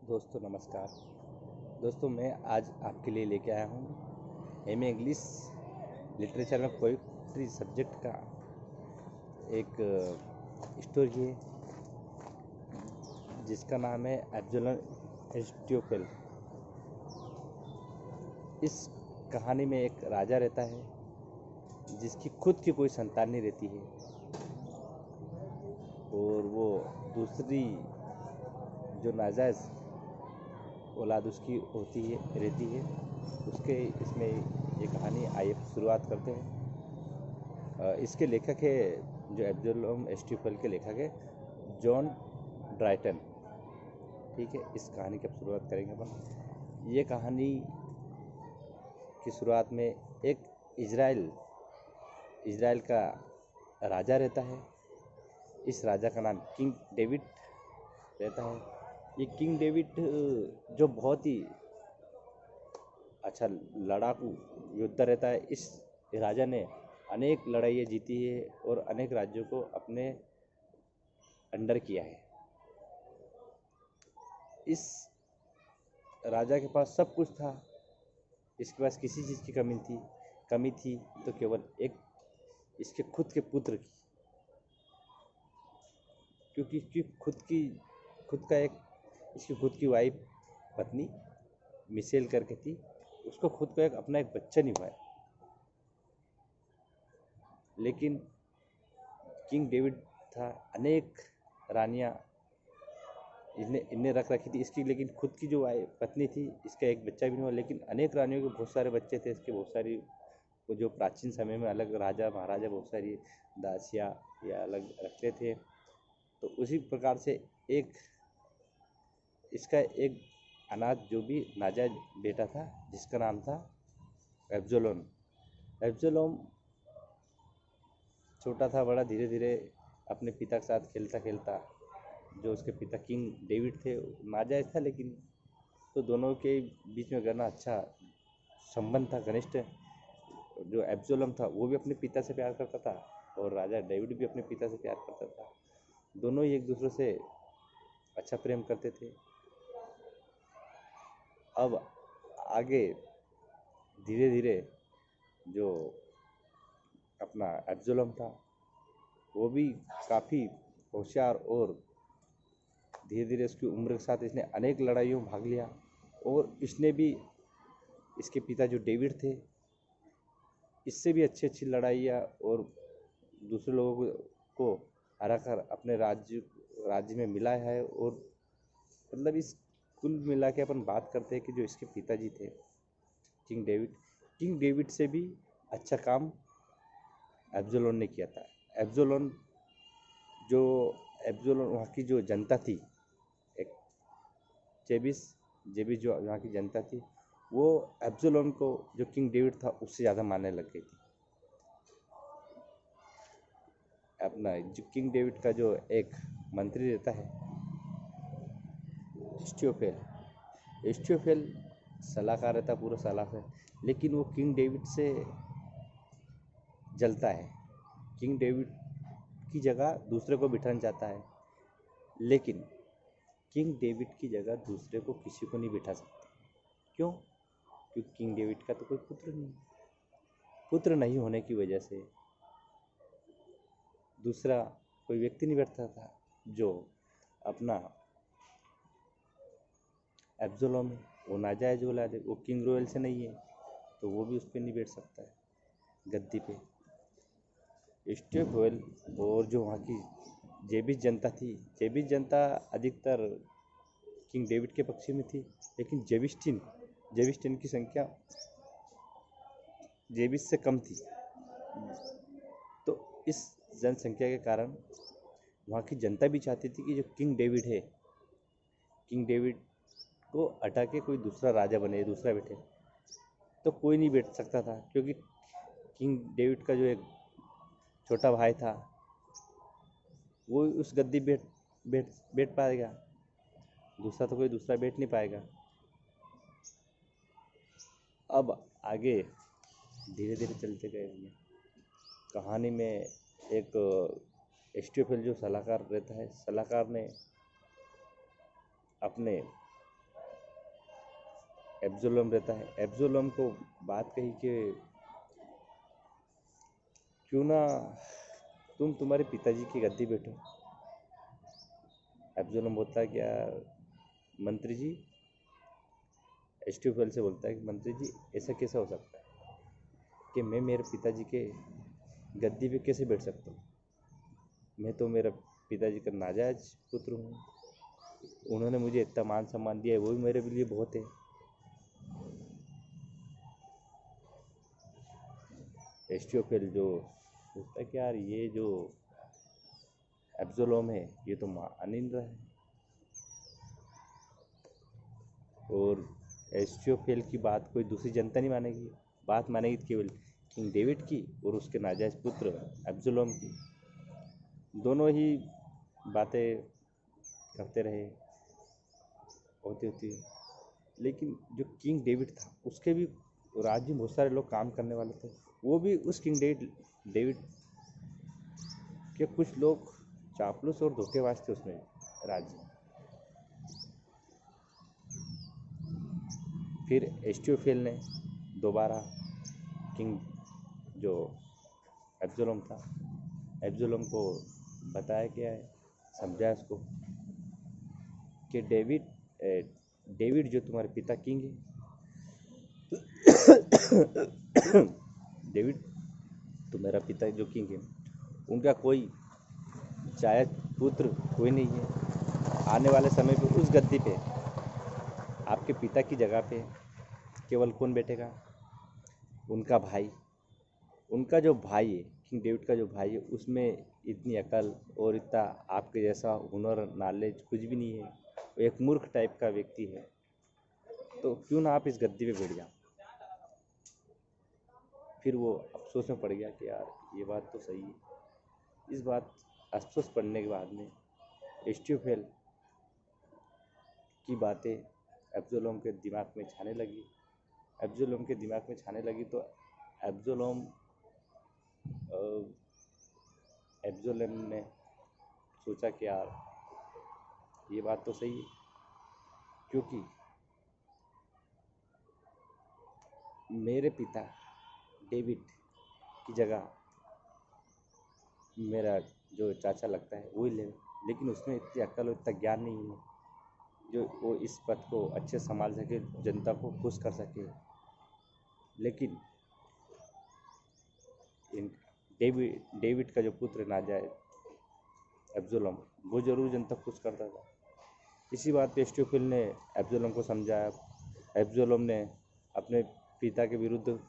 दोस्तों नमस्कार। दोस्तों मैं आज आपके लिए लेके आया हूँ एमए इंग्लिश लिटरेचर में पोइट्री सब्जेक्ट का एक स्टोरी है जिसका नाम है एब्सोल्यूट एरिस्टोफेल। इस कहानी में एक राजा रहता है जिसकी खुद की कोई संतान नहीं रहती है और वो दूसरी जो नाजायज़ औलाद उसकी रहती है उसके इसमें ये कहानी आइए शुरुआत करते हैं। इसके लेखक है जो एब्सोल्यूट एरिस्टोफेल के लेखक है जॉन ड्राइटन। ठीक है, इस कहानी की अब शुरुआत करेंगे अपन। ये कहानी की शुरुआत में एक इज़राइल का राजा रहता है। इस राजा का नाम किंग डेविड रहता है। ये किंग डेविड जो बहुत ही अच्छा लड़ाकू योद्धा रहता है। इस राजा ने अनेक लड़ाइयाँ जीती है और अनेक राज्यों को अपने अंडर किया है। इस राजा के पास सब कुछ था, इसके पास किसी चीज़ की कमी थी तो केवल एक इसके खुद के पुत्र की, क्योंकि इसकी खुद की वाइफ पत्नी मिशेल करके थी, उसको खुद को अपना एक बच्चा नहीं हुआ है। लेकिन किंग डेविड था, अनेक रानियां इनने रख रखी थी इसकी, लेकिन खुद की जो पत्नी थी इसका एक बच्चा भी नहीं हुआ। लेकिन अनेक रानियों के बहुत सारे बच्चे थे इसके, बहुत सारी वो जो प्राचीन समय में अलग राजा महाराजा बहुत सारी दासियाँ या अलग रखते थे। तो उसी प्रकार से इसका एक अनाथ जो भी नाजायज बेटा था जिसका नाम था एब्सोलोम छोटा था बड़ा, धीरे धीरे अपने पिता के साथ खेलता खेलता, जो उसके पिता किंग डेविड थे नाजायज था लेकिन तो दोनों के बीच में करना अच्छा संबंध था, घनिष्ठ। जो एब्सोलोम था वो भी अपने पिता से प्यार करता था और राजा डेविड भी अपने पिता से प्यार करता था। दोनों ही एक दूसरे से अच्छा प्रेम करते थे। अब आगे धीरे धीरे जो अपना एब्सोलोम था वो भी काफ़ी होशियार और धीरे धीरे उसकी उम्र के साथ इसने अनेक लड़ाइयों में भाग लिया और इसने भी इसके पिता जो डेविड थे इससे भी अच्छी लड़ाइयाँ और दूसरे लोगों को हरा कर अपने राज्य में मिला है। और मतलब इस कुल मिला के अपन बात करते हैं कि जो इसके पिताजी थे किंग डेविड से भी अच्छा काम एब्सोलोम ने किया था। एब्सोलोम वहाँ की जो जनता थी, एक जेबिस जो वहाँ की जनता थी, वो एब्सोलोम को जो किंग डेविड था उससे ज़्यादा मानने लग गई थी। अपना जो किंग डेविड का जो एक मंत्री रहता है एस्टियोफेल सलाहकार रहता पूरा सलाहकार, लेकिन वो किंग डेविड से जलता है। किंग डेविड की जगह दूसरे को बिठाना चाहता है, लेकिन किंग डेविड की जगह दूसरे को किसी को नहीं बिठा सकते। क्यों? क्योंकि किंग डेविड का तो कोई पुत्र नहीं होने की वजह से दूसरा कोई व्यक्ति नहीं बैठता था। जो अपना एब्सोलोम है वो नाजायज औलाद है, वो किंग रॉयल से नहीं है तो वो भी उस पर नहीं बैठ सकता है गद्दी पे। एस्टियोफेल और जो वहाँ की जेबिस जनता थी, जेबिस जनता अधिकतर किंग डेविड के पक्ष में थी, लेकिन जेबिस्टिन की संख्या जेबिस से कम थी। तो इस जनसंख्या के कारण वहाँ की जनता भी चाहती थी कि जो किंग डेविड को हटा के कोई दूसरा राजा बने, दूसरा बैठे। तो कोई नहीं बैठ सकता था क्योंकि किंग डेविड का जो एक छोटा भाई था वो उस गद्दी बैठ पाएगा, दूसरा बैठ नहीं पाएगा। अब आगे धीरे धीरे चलते गए कहानी में। एक एस्टियोफेल जो सलाहकार रहता है, सलाहकार ने अपने एब्सोलोम रहता है। एब्सोलोम को बात कही कि क्यों ना तुम तुम्हारे पिताजी की गद्दी बैठो। एब्सोलोम बोलता है क्या मंत्री जी, एस्टोफेल से बोलता है कि मंत्री जी ऐसा कैसा हो सकता है कि मैं मेरे पिताजी के गद्दी पे कैसे बैठ सकता हूँ। मैं तो मेरा पिताजी का नाजायज पुत्र हूँ। उन्होंने मुझे इतना मान सम्मान दिया है, वो भी मेरे लिए बहुत है। एस्टोफेल जो सोचता है कि यार ये जो एब्सोलोम है ये तो मान ही नहीं रहा है। और एस्टोफेल की बात कोई दूसरी जनता नहीं मानेगी, बात मानेगी केवल किंग डेविड की और उसके नाजायज पुत्र एब्सोलोम की। दोनों ही बातें करते रहे होती होती। लेकिन जो किंग डेविड था उसके भी राज्य में बहुत सारे लोग काम करने वाले थे। वो भी उस किंग डेविड के कुछ लोग चापलूस और धोखेबाज थे उसमें राज्य। फिर एस्टोफेल ने दोबारा किंग जो एब्सोलोम था, एब्सोलोम को बताया गया है, समझाया उसको कि डेविड जो तुम्हारे पिता किंग है, डेविड तुम्हारा पिता जो किंग है, उनका कोई जायज पुत्र कोई नहीं है। आने वाले समय पे उस गद्दी पे आपके पिता की जगह पे केवल कौन बैठेगा? उनका भाई। उनका जो भाई है, किंग डेविड का जो भाई है, उसमें इतनी अकल और इतना आपके जैसा हुनर नॉलेज कुछ भी नहीं है। वो एक मूर्ख टाइप का व्यक्ति है। तो क्यों ना आप इस गद्दी पे बैठ जाओ। फिर वो अफसोस में पड़ गया कि यार ये बात तो सही है। इस बात अफसोस पड़ने के बाद में एस्टोफेल की बातें एब्सोलोम के दिमाग में छाने लगी। एब्सोलोम के दिमाग में छाने लगी तो एब्सोलोम एब्सोलोम ने सोचा कि यार ये बात तो सही है, क्योंकि मेरे पिता डेविड की जगह मेरा जो चाचा लगता है वही ले, लेकिन उसमें इतनी अक्ल और इतना ज्ञान नहीं है जो वो इस पद को अच्छे संभाल सके, जनता को खुश कर सके। लेकिन डेविड का जो पुत्र नाजायज एब्सोलोम, वो जरूर जनता खुश करता था। इसी बात पे एस्टोफेल ने एब्सोलोम को समझाया। एब्सोलोम ने अपने पिता के विरुद्ध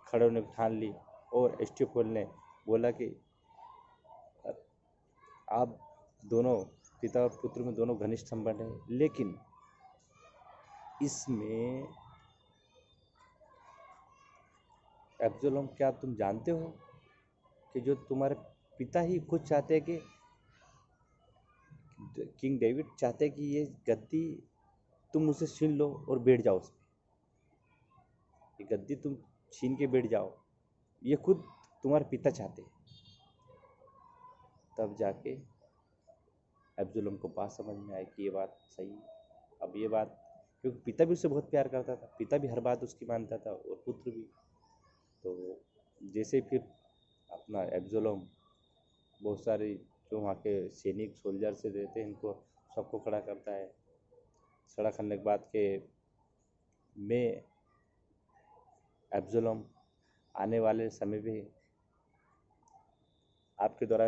खड़े होने की ठान ली और एस्टोफेल ने बोला कि आप दोनों पिता और पुत्र में दोनों घनिष्ठ संबंध है, लेकिन इसमें एब्सोलोम क्या तुम जानते हो कि जो तुम्हारे पिता ही खुद चाहते हैं कि किंग डेविड चाहते हैं कि ये गद्दी तुम उसे छीन लो और बैठ जाओ उस पर। ये गद्दी तुम छीन के बैठ जाओ, ये खुद तुम्हारे पिता चाहते हैं। तब जाके एब्सोलोम को बात समझ में आई कि ये बात सही है। अब ये बात, क्योंकि पिता भी उससे बहुत प्यार करता था, पिता भी हर बात उसकी मानता था और पुत्र भी। तो जैसे फिर अपना एब्सोलोम बहुत सारे जो वहाँ के सैनिक सोल्जर से रहते हैं, इनको सबको खड़ा करता है। खड़ा करने के बाद के मैं एब्सोलोम आने वाले समय पे आपके द्वारा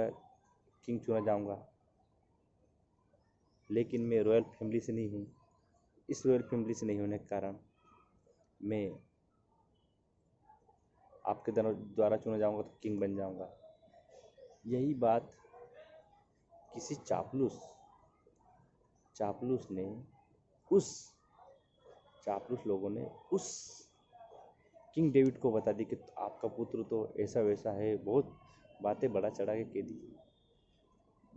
किंग चुना जाऊंगा, लेकिन मैं रॉयल फैमिली से नहीं हूँ। इस रॉयल फैमिली से नहीं होने के कारण मैं आपके द्वारा चुना जाऊंगा तो किंग बन जाऊंगा। यही बात किसी चापलूस ने उस चापलूस लोगों ने उस किंग डेविड को बता दी कि आपका पुत्र तो ऐसा वैसा है, बहुत बातें बड़ा चढ़ा के कह दी।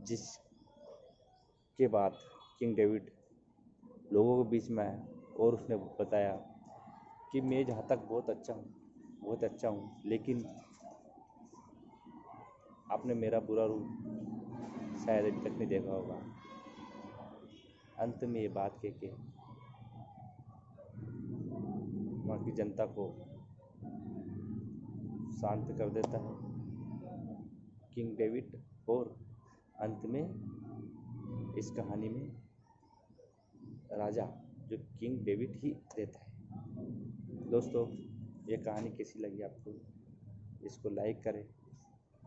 जिसके बाद किंग डेविड लोगों के बीच में आया और उसने बताया कि मैं जहाँ तक बहुत अच्छा हूँ, लेकिन आपने मेरा बुरा रूप शायद अभी तक नहीं देखा होगा। अंत में ये बात कह के वहाँ की जनता को शांत कर देता है किंग डेविड, और अंत में इस कहानी में राजा जो किंग डेविड ही रहता है। दोस्तों, ये कहानी कैसी लगी आपको? इसको लाइक करें,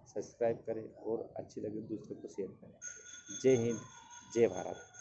सब्सक्राइब करें और अच्छी लगे दूसरों को शेयर करें। जय हिंद, जय भारत।